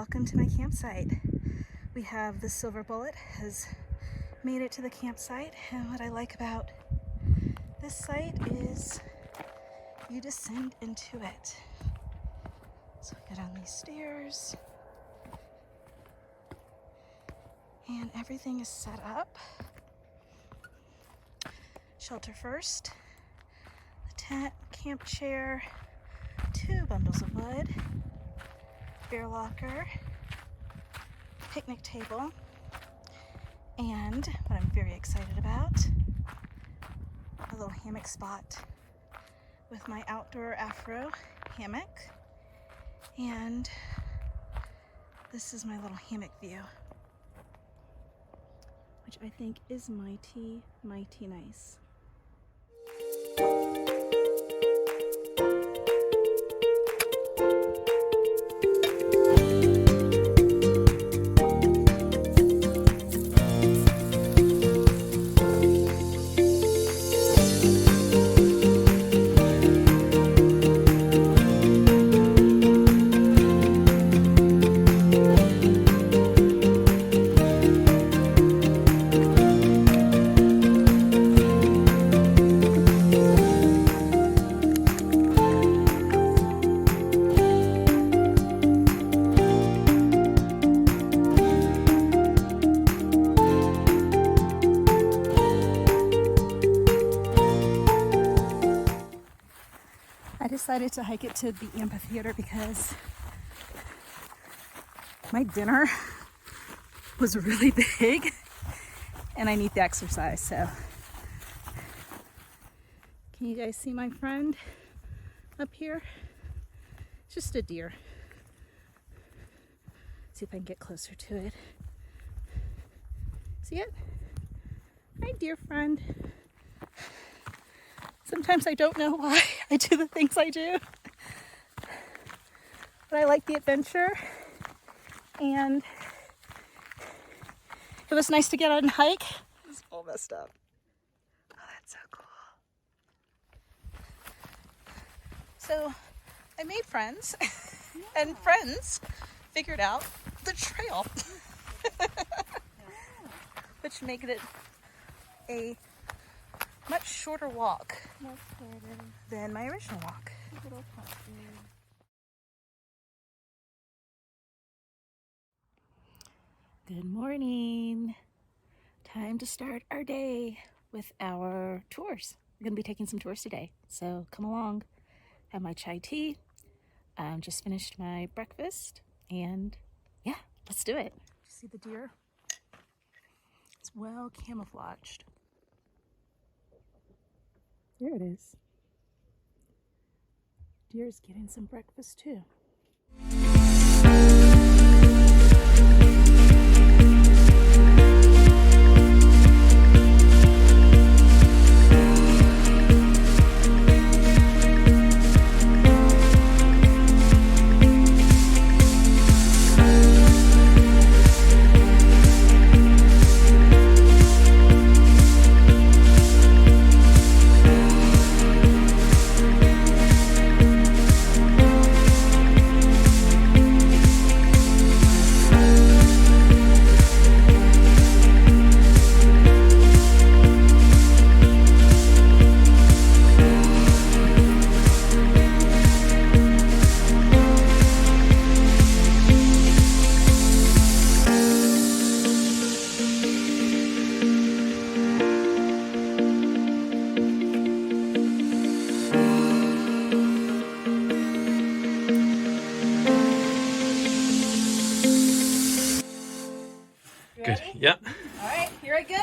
welcome to my campsite. We have the Silver Bullet has made it to the campsite, and what I like about this site is you descend into it. So I get on these stairs and everything is set up. Shelter first, the tent, camp chair, 2 bundles of wood, bear locker, picnic table, and what I'm very excited about, a little hammock spot with my outdoor Afro hammock. And this is my little hammock view, which I think is mighty, mighty nice. I decided to hike it to the amphitheater because my dinner was really big and I need the exercise. So can you guys see my friend up here? It's just a deer. See if I can get closer to it. See it? Hi, dear friend. Sometimes I don't know why I do the things I do, but I like the adventure, and it was nice to get out and hike. It's all messed up. Oh, that's so cool. So I made friends, and friends figured out the trail, which made it a much shorter walk than my original walk. Good morning. Time to start our day with our tours. We're going to be taking some tours today, so come along. Have my chai tea. Just finished my breakfast, and yeah, let's do it. See the deer? It's well camouflaged. There it is. Deer's getting some breakfast too. Good. Yeah. All right, here I go.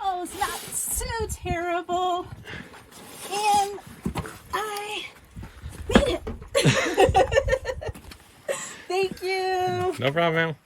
Oh, it's not so terrible. And I made it. Thank you. No problem.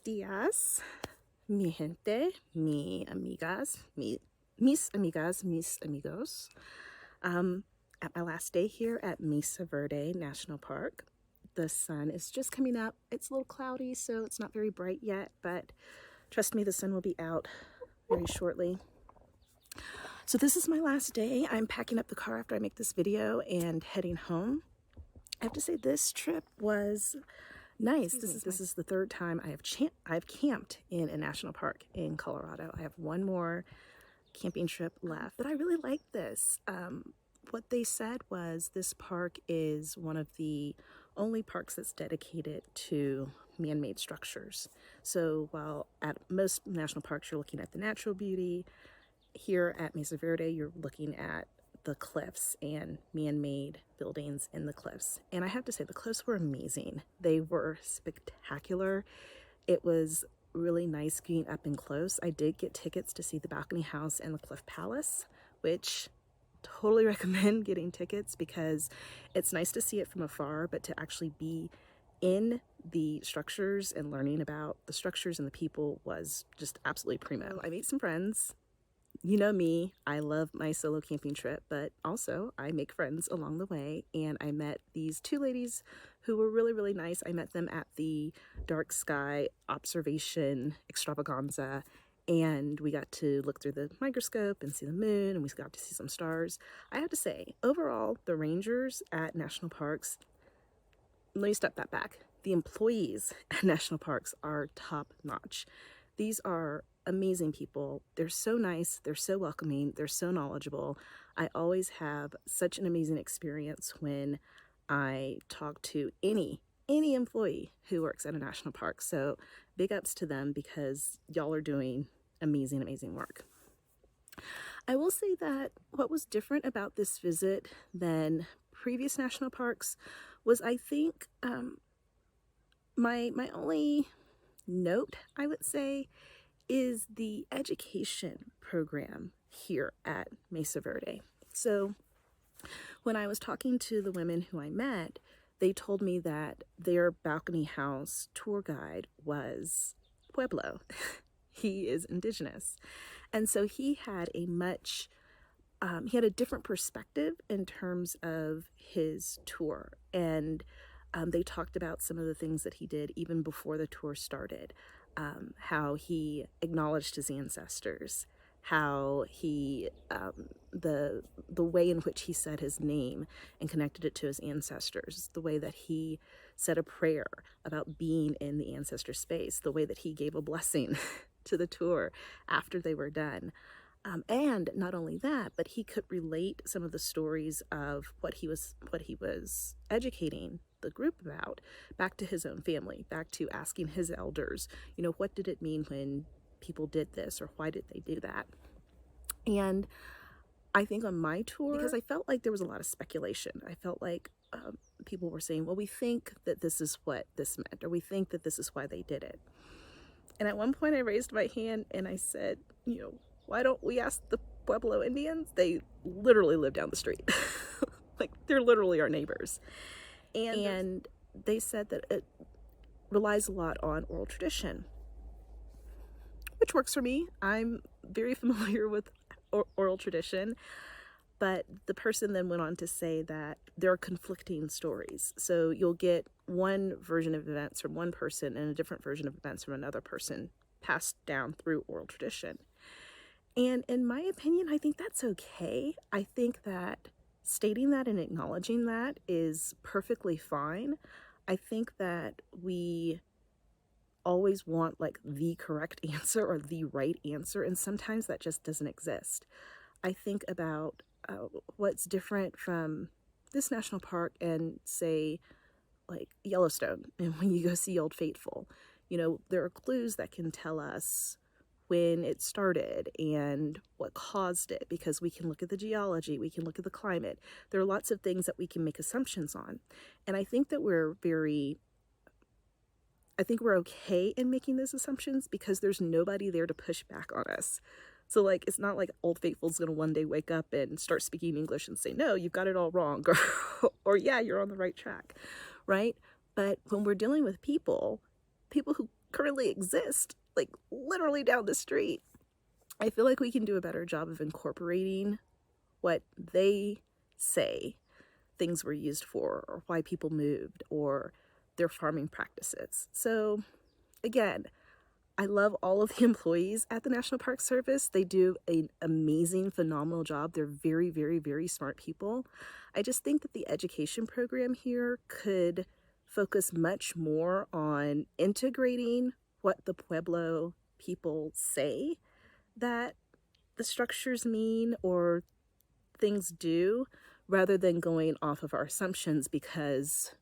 días, mi gente, mi amigas, mis amigas, mis amigos. At my last day here at Mesa Verde National Park. The sun is just coming up. It's a little cloudy, so it's not very bright yet, but trust me, the sun will be out very shortly. So this is my last day. I'm packing up the car after I make this video and heading home. I have to say this trip was nice. This is the third time I've camped in a national park in Colorado. I have one more camping trip left, but I really like this. What they said was this park is one of the only parks that's dedicated to man-made structures. So while at most national parks you're looking at the natural beauty, here at Mesa Verde you're looking at the cliffs and man-made buildings in the cliffs. And I have to say, the cliffs were amazing. They were spectacular. It was really nice getting up and close. I did get tickets to see the Balcony House and the Cliff Palace, which totally recommend getting tickets because it's nice to see it from afar, but to actually be in the structures and learning about the structures and the people was just absolutely primo. I made some friends. You know me, I love my solo camping trip, but also I make friends along the way, and I met these two ladies who were really, really nice. I met them at the Dark Sky Observation Extravaganza, and we got to look through the microscope and see the moon, and we got to see some stars. I have to say, overall, the rangers at national parks, let me step that back. The employees at national parks are top notch. These are amazing people. They're so nice, they're so welcoming, they're so knowledgeable. I always have such an amazing experience when I talk to any employee who works at a national park. So big ups to them because y'all are doing amazing, amazing work. I will say that what was different about this visit than previous national parks was, I think, my only note, I would say, is the education program here at Mesa Verde. So when I was talking to the women who I met, they told me that their balcony house tour guide was Pueblo. He is indigenous. And so he had a different perspective in terms of his tour. And they talked about some of the things that he did even before the tour started. How he acknowledged his ancestors, how he, the way in which he said his name and connected it to his ancestors, the way that he said a prayer about being in the ancestor space, the way that he gave a blessing to the tour after they were done. And not only that, but he could relate some of the stories of what he was educating the group about back to his own family, back to asking his elders, what did it mean when people did this, or why did they do that? And I think on my tour, because I felt like there was a lot of speculation, I felt like people were saying, well, we think that this is what this meant, or we think that this is why they did it. And at one point I raised my hand and I said, why don't we ask the Pueblo Indians? They literally live down the street. Like, they're literally our neighbors. And they said that it relies a lot on oral tradition, which works for me. I'm very familiar with oral tradition. But the person then went on to say that there are conflicting stories. So you'll get one version of events from one person and a different version of events from another person passed down through oral tradition. And in my opinion, I think that's okay. I think that stating that and acknowledging that is perfectly fine. I think that we always want like the correct answer or the right answer, and sometimes that just doesn't exist. I think about what's different from this national park and, say, like Yellowstone, and when you go see Old Faithful, there are clues that can tell us when it started and what caused it, because we can look at the geology, we can look at the climate. There are lots of things that we can make assumptions on. And I think that we're okay in making those assumptions because there's nobody there to push back on us. So, like, it's not like Old Faithful's gonna one day wake up and start speaking English and say, no, you've got it all wrong, or yeah, you're on the right track, right? But when we're dealing with people who currently exist, like literally down the street. I feel like we can do a better job of incorporating what they say things were used for, or why people moved, or their farming practices. So again, I love all of the employees at the National Park Service. They do an amazing, phenomenal job. They're very, very, very smart people. I just think that the education program here could focus much more on integrating what the Pueblo people say that the structures mean or things do, rather than going off of our assumptions because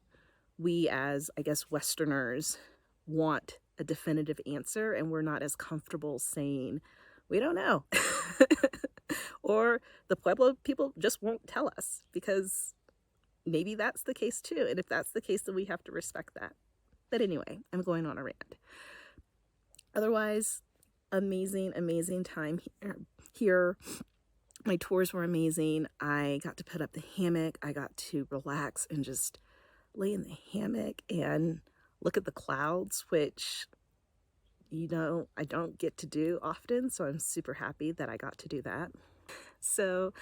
we as, I guess, Westerners want a definitive answer and we're not as comfortable saying, we don't know. Or the Pueblo people just won't tell us, because maybe that's the case too. And if that's the case, then we have to respect that. But anyway, I'm going on a rant. Otherwise, amazing, amazing time here. My tours were amazing. I got to put up the hammock. I got to relax and just lay in the hammock and look at the clouds, which, you know, I don't get to do often. So I'm super happy that I got to do that. So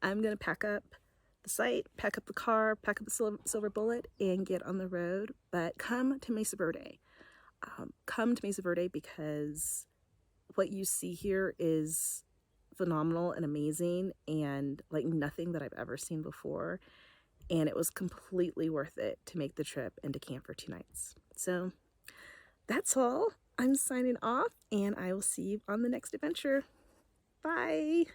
I'm going to pack up the site, pack up the car, pack up the Silver Bullet, and get on the road. But come to Mesa Verde. Come to Mesa Verde because what you see here is phenomenal and amazing and like nothing that I've ever seen before. And it was completely worth it to make the trip and to camp for 2 nights. So that's all. I'm signing off, and I will see you on the next adventure. Bye.